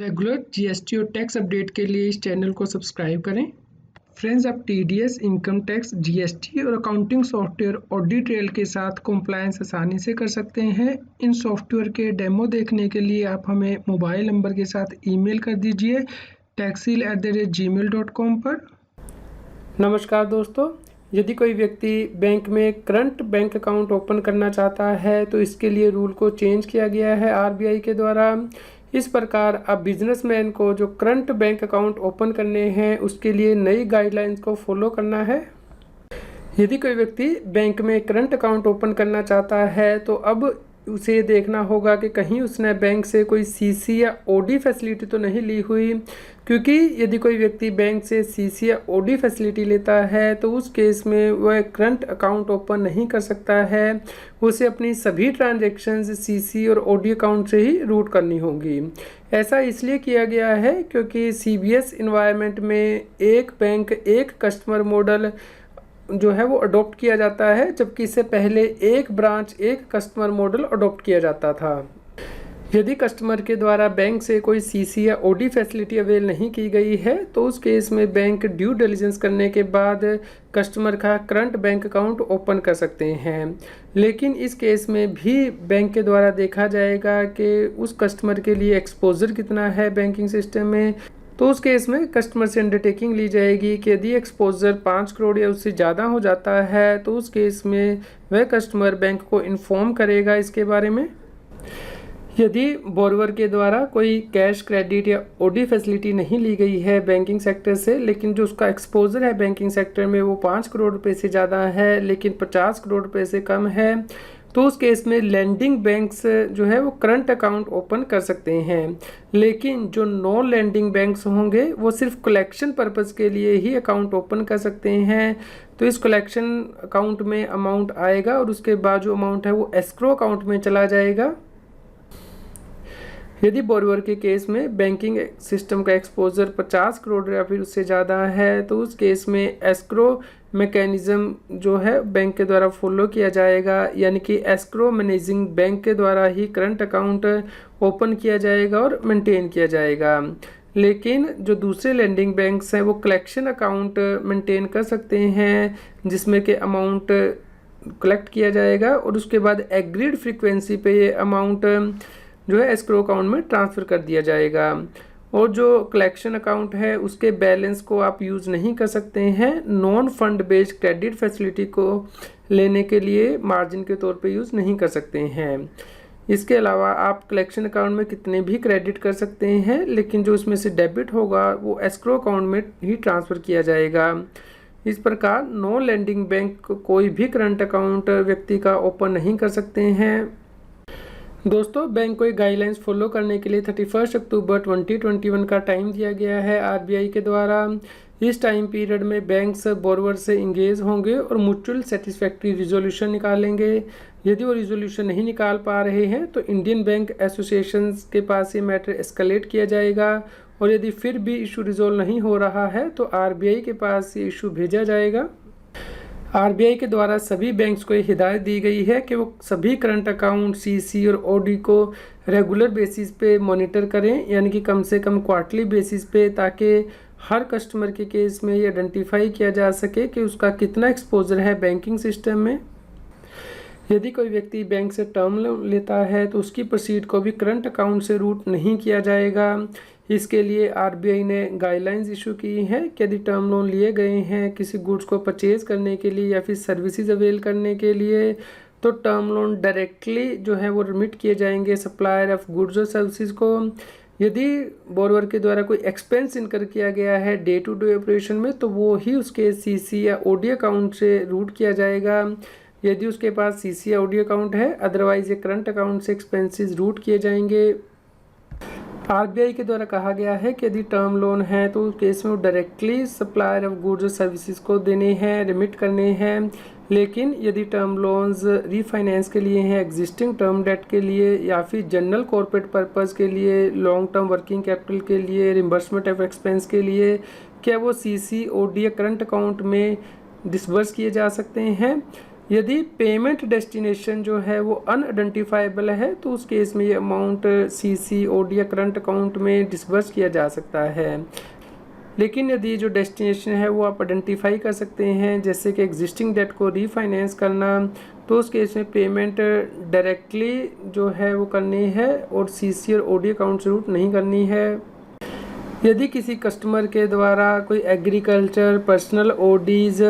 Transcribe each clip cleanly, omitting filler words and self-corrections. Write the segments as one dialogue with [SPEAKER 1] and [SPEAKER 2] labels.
[SPEAKER 1] Regular GST और tax update के लिए इस चैनल को सब्सक्राइब करें। फ्रेंड्स, आप टीडीएस, इनकम टैक्स, जीएसटी और अकाउंटिंग सॉफ्टवेयर ऑडिट ट्रेल के साथ कंप्लायंस आसानी से कर सकते हैं। इन सॉफ्टवेयर के डेमो देखने के लिए आप हमें मोबाइल नंबर के साथ ईमेल कर दीजिए taxil@gmail.com पर।
[SPEAKER 2] नमस्कार दोस्तों, यदि कोई व्यक्ति बैंक में करंट बैंक अकाउंट ओपन करना चाहता है तो इसके लिए रूल को चेंज किया गया है आरबीआई के द्वारा। इस प्रकार अब बिजनेसमैन को जो करंट बैंक अकाउंट ओपन करने हैं उसके लिए नई गाइडलाइंस को फॉलो करना है। यदि कोई व्यक्ति बैंक में करंट अकाउंट ओपन करना चाहता है तो अब उसे देखना होगा कि कहीं उसने बैंक से कोई सीसी या ओडी फैसिलिटी तो नहीं ली हुई, क्योंकि यदि कोई व्यक्ति बैंक से सीसी या ओडी फैसिलिटी लेता है तो उस केस में वह करंट अकाउंट ओपन नहीं कर सकता है। उसे अपनी सभी ट्रांजैक्शंस सीसी और ओडी अकाउंट से ही रूट करनी होगी। ऐसा इसलिए किया गया है क्योंकि सीबीएस इन्वायरमेंट में एक बैंक एक कस्टमर मॉडल जो है वो अडॉप्ट किया जाता है, जबकि इससे पहले एक ब्रांच एक कस्टमर मॉडल अडॉप्ट किया जाता था। यदि कस्टमर के द्वारा बैंक से कोई सीसी या ओडी फैसिलिटी अवेल नहीं की गई है तो उस केस में बैंक ड्यू डिलिजेंस करने के बाद कस्टमर का करंट बैंक अकाउंट ओपन कर सकते हैं। लेकिन इस केस में भी बैंक के द्वारा देखा जाएगा कि उस कस्टमर के लिए एक्सपोजर कितना है बैंकिंग सिस्टम में। तो उस केस में कस्टमर से अंडरटेकिंग ली जाएगी कि यदि एक्सपोजर 5 करोड़ या उससे ज़्यादा हो जाता है तो उस केस में वह कस्टमर बैंक को इन्फॉर्म करेगा इसके बारे में। यदि बोरोवर के द्वारा कोई कैश, क्रेडिट या ओडी फैसिलिटी नहीं ली गई है बैंकिंग सेक्टर से, लेकिन जो उसका एक्सपोजर है बैंकिंग सेक्टर में वो 5 करोड़ रुपये से ज़्यादा है लेकिन 50 करोड़ रुपये से कम है, तो उस केस में लैंडिंग बैंक्स जो है वो करंट अकाउंट ओपन कर सकते हैं। लेकिन जो नॉन लैंडिंग बैंक्स होंगे वो सिर्फ कलेक्शन पर्पस के लिए ही अकाउंट ओपन कर सकते हैं। तो इस कलेक्शन अकाउंट में अमाउंट आएगा और उसके बाद जो अमाउंट है वो एस्क्रो अकाउंट में चला जाएगा। यदि बोरोवर के केस में बैंकिंग सिस्टम का एक्सपोजर 50 करोड़ या फिर उससे ज़्यादा है तो उस केस में एस्क्रो मैकेनिज़्म जो है बैंक के द्वारा फॉलो किया जाएगा, यानी कि एस्क्रो मैनेजिंग बैंक के द्वारा ही करंट अकाउंट ओपन किया जाएगा और मेंटेन किया जाएगा। लेकिन जो दूसरे लैंडिंग बैंक्स हैं वो कलेक्शन अकाउंट मेंटेन कर सकते हैं जिसमें कि अमाउंट कलेक्ट किया जाएगा और उसके बाद एग्रीड फ्रीक्वेंसी पे ये अमाउंट जो है एस्क्रो अकाउंट में ट्रांसफ़र कर दिया जाएगा। और जो कलेक्शन अकाउंट है उसके बैलेंस को आप यूज़ नहीं कर सकते हैं non fund based credit facility को लेने के लिए, मार्जिन के तौर पे यूज़ नहीं कर सकते हैं। इसके अलावा आप कलेक्शन अकाउंट में कितने भी क्रेडिट कर सकते हैं, लेकिन जो उसमें से डेबिट होगा वो एस्क्रो अकाउंट में ही ट्रांसफ़र किया जाएगा। इस प्रकार नॉन लैंडिंग बैंक कोई भी करंट अकाउंट व्यक्ति का ओपन नहीं कर सकते हैं। दोस्तों, बैंक को एक गाइडलाइंस फॉलो करने के लिए 31 अक्टूबर 2021 का टाइम दिया गया है आरबीआई के द्वारा। इस टाइम पीरियड में बैंक्स बोरोवर से इंगेज होंगे और म्यूचुअल सेटिस्फैक्ट्री रिजोल्यूशन निकालेंगे। यदि वो रिजोल्यूशन नहीं निकाल पा रहे हैं तो इंडियन बैंक एसोसिएशन के पास ये मैटर एस्केलेट किया जाएगा और यदि फिर भी इशू रिजोल्व नहीं हो रहा है तो आरबीआई के पास ये इशू भेजा जाएगा। आरबीआई के द्वारा सभी बैंक्स को हिदायत दी गई है कि वो सभी करंट अकाउंट, सीसी और ओडी को रेगुलर बेसिस पे मॉनिटर करें, यानी कि कम से कम क्वार्टरली बेसिस पे, ताकि हर कस्टमर के केस में ये आइडेंटिफाई किया जा सके कि उसका कितना एक्सपोजर है बैंकिंग सिस्टम में। यदि कोई व्यक्ति बैंक से टर्म लोन लेता है तो उसकी प्रोसीड को भी करंट अकाउंट से रूट नहीं किया जाएगा। इसके लिए आरबीआई ने गाइडलाइंस इशू की हैं कि यदि टर्म लोन लिए गए हैं किसी गुड्स को परचेज़ करने के लिए या फिर सर्विसेज अवेल करने के लिए तो टर्म लोन डायरेक्टली जो है वो रिमिट किए जाएंगे सप्लायर ऑफ गुड्स और सर्विसेज को। यदि बोरोवर के द्वारा कोई एक्सपेंस इनकर किया गया है डे टू डे ऑपरेशन में तो वो ही उसके सीसी या ओडी अकाउंट से रूट किया जाएगा यदि उसके पास सीसी या ओडी अकाउंट है, अदरवाइज ये करंट अकाउंट से एक्सपेंसेस रूट किए जाएंगे। आरबीआई के द्वारा कहा गया है कि यदि टर्म लोन है तो उस केस में वो डायरेक्टली सप्लायर ऑफ गुड्स और सर्विसेज को देने हैं, रिमिट करने हैं। लेकिन यदि टर्म लोन्स रीफाइनेंस के लिए हैं, एग्जिस्टिंग टर्म डेट के लिए या फिर जनरल कॉर्पोरेट पर्पस के लिए, लॉन्ग टर्म वर्किंग कैपिटल के लिए, रिम्बर्समेंट ऑफ एक्सपेंस के लिए, क्या वो सीसी, ओडी या करंट अकाउंट में डिसबर्स किए जा सकते हैं। यदि पेमेंट डेस्टिनेशन जो है वो अनआइडेंटिफाइबल है तो उस केस में ये अमाउंट सीसी, ओडी या करंट अकाउंट में डिसबर्स किया जा सकता है। लेकिन यदि जो डेस्टिनेशन है वो आप आइडेंटिफाई कर सकते हैं, जैसे कि एग्जिस्टिंग डेट को रीफाइनेंस करना, तो उस केस में पेमेंट डायरेक्टली जो है वो करनी है और सीसी और ओडी अकाउंट से रूट नहीं करनी है। यदि किसी कस्टमर के द्वारा कोई एग्रीकल्चर, पर्सनल ओडीज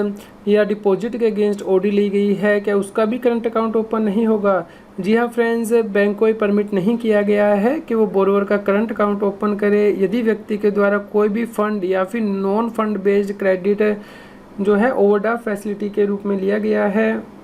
[SPEAKER 2] या डिपॉजिट के अगेंस्ट ओडी ली गई है, क्या उसका भी करंट अकाउंट ओपन नहीं होगा? जी हाँ फ्रेंड्स, बैंक को परमिट नहीं किया गया है कि वो बोरोवर का करंट अकाउंट ओपन करे यदि व्यक्ति के द्वारा कोई भी फंड या फिर नॉन फंड बेस्ड क्रेडिट जो है ओवरड्राफ्ट फैसिलिटी के रूप में लिया गया है।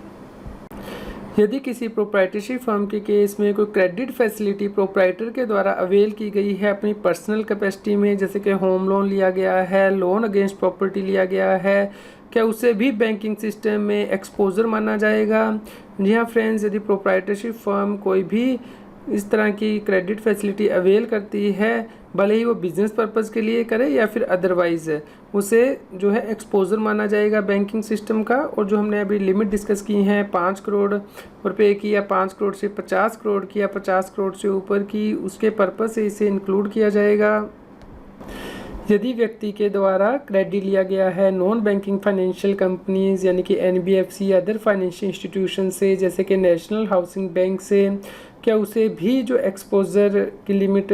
[SPEAKER 2] यदि किसी प्रोप्राइटरशिप फर्म के केस में कोई क्रेडिट फैसिलिटी प्रोप्राइटर के द्वारा अवेल की गई है अपनी पर्सनल कैपेसिटी में, जैसे कि होम लोन लिया गया है, लोन अगेंस्ट प्रॉपर्टी लिया गया है, क्या उसे भी बैंकिंग सिस्टम में एक्सपोजर माना जाएगा? जी हाँ फ्रेंड्स, यदि प्रोप्राइटरशिप फर्म कोई भी इस तरह की क्रेडिट फैसिलिटी अवेल करती है, भले ही वो बिजनेस पर्पज़ के लिए करे या फिर अदरवाइज, उसे जो है एक्सपोजर माना जाएगा बैंकिंग सिस्टम का। और जो हमने अभी लिमिट डिस्कस की हैं 5 करोड़ रुपए की या 5 करोड़ से 50 करोड़ की या 50 करोड़ से ऊपर की, उसके पर्पज़ से इसे इंक्लूड किया जाएगा। यदि व्यक्ति के द्वारा क्रेडिट लिया गया है नॉन बैंकिंग फाइनेंशियल कंपनीज यानी कि एनबीएफसी या अदर फाइनेंशियल इंस्टीट्यूशन से, जैसे कि नेशनल हाउसिंग बैंक से, क्या उसे भी जो एक्सपोजर की लिमिट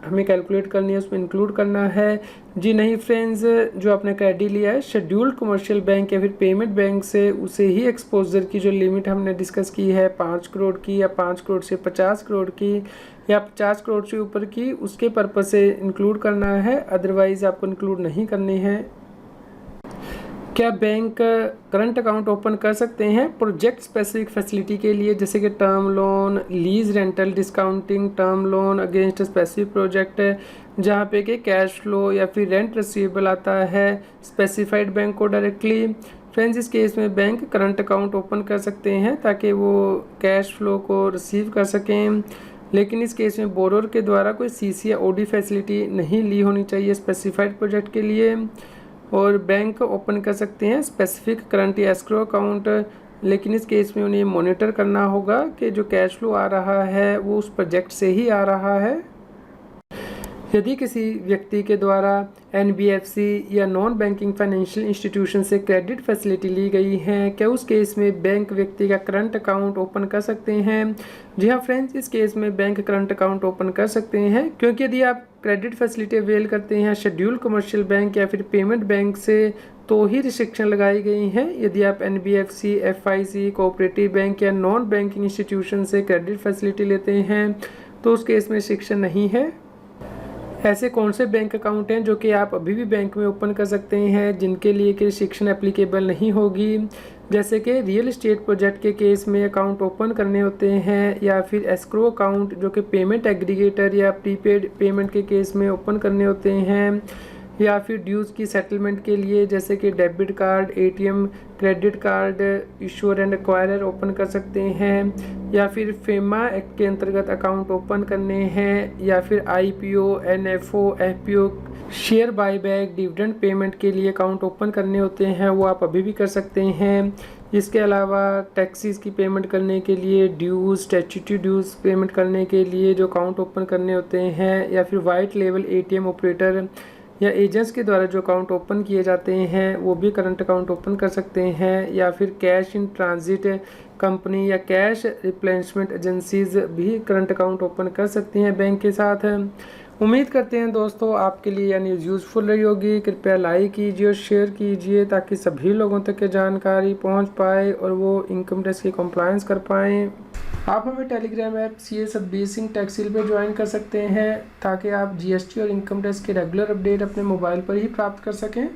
[SPEAKER 2] हमें कैलकुलेट करनी है उसमें इंक्लूड करना है? जी नहीं फ्रेंड्स, जो आपने क्रेडिट लिया है शेड्यूल्ड कमर्शियल बैंक या फिर पेमेंट बैंक से, उसे ही एक्सपोजर की जो लिमिट हमने डिस्कस की है 5 करोड़ की या 5 करोड़ से 50 करोड़ की या 50 करोड़ से ऊपर की, उसके पर्पज से इंक्लूड करना है, अदरवाइज आपको इंक्लूड नहीं करनी है। क्या बैंक करंट अकाउंट ओपन कर सकते हैं प्रोजेक्ट स्पेसिफिक फैसिलिटी के लिए, जैसे कि term loan, lease rental discounting, term loan against specific project जहाँ पे कि कैश फ्लो या फिर रेंट रिसीवेबल आता है स्पेसिफाइड बैंक को डायरेक्टली? फ्रेंड्स, इस केस में बैंक करंट अकाउंट ओपन कर सकते हैं ताकि वो कैश फ्लो को रिसीव कर सकें, लेकिन इस केस में बोरोर के द्वारा कोई सीसी या ओडी फैसिलिटी नहीं ली होनी चाहिए स्पेसिफाइड प्रोजेक्ट के लिए। और बैंक ओपन कर सकते हैं स्पेसिफिक करंट या एस्क्रो अकाउंट, लेकिन इस केस में उन्हें मॉनिटर करना होगा कि जो कैश फ्लो आ रहा है वो उस प्रोजेक्ट से ही आ रहा है। यदि किसी व्यक्ति के द्वारा एनबीएफसी या नॉन बैंकिंग फाइनेंशियल इंस्टीट्यूशन से क्रेडिट फैसिलिटी ली गई है, क्या उस केस में बैंक व्यक्ति का करंट अकाउंट ओपन कर सकते हैं? जी हाँ फ्रेंड्स, इस केस में बैंक करंट अकाउंट ओपन कर सकते हैं, क्योंकि यदि आप क्रेडिट फैसिलिटी अवेल करते हैं शेड्यूल्ड कमर्शियल बैंक या फिर पेमेंट बैंक से, तो ही रिस्ट्रिक्शन लगाई गई हैं। यदि आप एनबीएफसी, एफआईसी, कोऑपरेटिव बैंक या नॉन बैंकिंग इंस्टीट्यूशन से क्रेडिट फैसिलिटी लेते हैं तो उस केस में रिस्ट्रिक्शन नहीं है। ऐसे कौन से बैंक अकाउंट हैं जो कि आप अभी भी बैंक में ओपन कर सकते हैं जिनके लिए कि रिस्ट्रिक्शन एप्लीकेबल नहीं होगी? जैसे कि रियल एस्टेट प्रोजेक्ट के केस में अकाउंट ओपन करने होते हैं, या फिर एस्क्रो अकाउंट जो कि पेमेंट एग्रीगेटर या प्रीपेड पेमेंट के केस में ओपन करने होते हैं, या फिर ड्यूज़ की सेटलमेंट के लिए जैसे कि debit card, ATM, credit card issuer and acquirer open कर सकते हैं, या फिर फेमा एक्ट के अंतर्गत अकाउंट ओपन करने हैं, या फिर IPO, NFO, FPO, share buyback, dividend payment के लिए अकाउंट ओपन करने होते हैं, वो आप अभी भी कर सकते हैं। इसके अलावा टैक्सीज़ की पेमेंट करने के लिए, ड्यूज़, स्टैट्यूटरी ड्यूज़ पेमेंट करने के लिए जो अकाउंट ओपन करने होते हैं, या फिर वाइट लेवल एटीएम ऑपरेटर या एजेंट्स के द्वारा जो अकाउंट ओपन किए जाते हैं वो भी करंट अकाउंट ओपन कर सकते हैं, या फिर कैश इन ट्रांजिट कंपनी या कैश रिप्लेनिशमेंट एजेंसीज भी करंट अकाउंट ओपन कर सकती हैं बैंक के साथ। उम्मीद करते हैं दोस्तों आपके लिए यह न्यूज़ यूज़फुल रही होगी। कृपया लाइक कीजिए और शेयर कीजिए ताकि सभी लोगों तक ये जानकारी पहुंच पाए और वो इनकम टैक्स की कंप्लायंस कर पाएँ। आप हमें Telegram app CA Satbir Singh टैक्सील पर ज्वाइन कर सकते हैं ताकि आप GST और इनकम टैक्स के रेगुलर अपडेट अपने मोबाइल पर ही प्राप्त कर सकें।